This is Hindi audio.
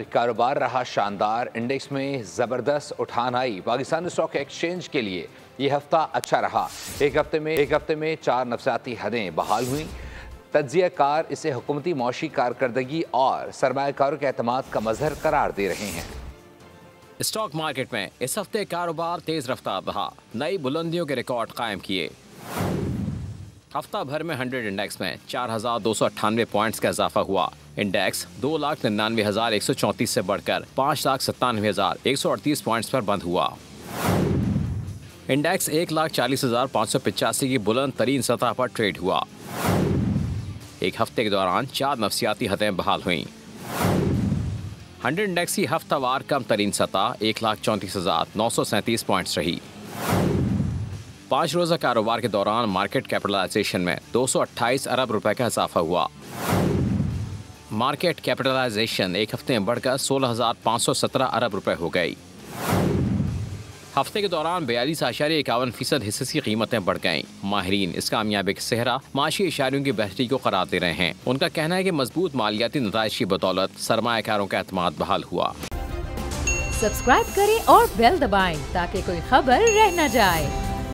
कारोबार रहा शानदार, इंडेक्स में ज़बरदस्त उठान आई। पाकिस्तान स्टॉक एक्सचेंज के लिए ये हफ्ता अच्छा रहा। एक हफ्ते में 4 नफसियाती हदें बहाल हुई। तज्जियाकार इसे हुकूमती मौशी कारकर्दगी और सरमायाकारों के एतमाद का मजहर करार दे रहे हैं। स्टॉक मार्केट में इस हफ्ते कारोबार तेज रफ्तार रहा, नई बुलंदियों के रिकॉर्ड कायम किए। हफ्ता भर में 100 इंडेक्स में 4,298 पॉइंट्स का इजाफा हुआ। इंडेक्स 2,99,134 से बढ़कर 5,97,138 पॉइंट्स पर बंद हुआ। इंडेक्स 1,40,585 की बुलंद तरीन सतह पर ट्रेड हुआ। एक हफ्ते के दौरान 4 नफसियाती हदें बहाल हुईं। 100 इंडेक्स की हफ्तावार कम तरीन सतह 1,34,937 पॉइंट्स रही। 5 रोज़ा कारोबार के दौरान मार्केट कैपिटलाइजेशन में 228 अरब रुपए का इजाफा हुआ। मार्केट कैपिटलाइजेशन एक हफ्ते में बढ़कर 16,517 अरब रुपए हो गई। हफ्ते के दौरान 42.51% हिस्से की कीमतें बढ़ गईं। माहिरीन इस कामयाबी के सेहरा माशी इशारों की बेहतरी को करार दे रहे हैं। उनका कहना है कि मजबूत मालियाती नताइज की बदौलत सरमायाकारों का एतमाद बहाल हुआ। सब्सक्राइब करें और बेल दबाएं ताकि कोई खबर रह न जाए।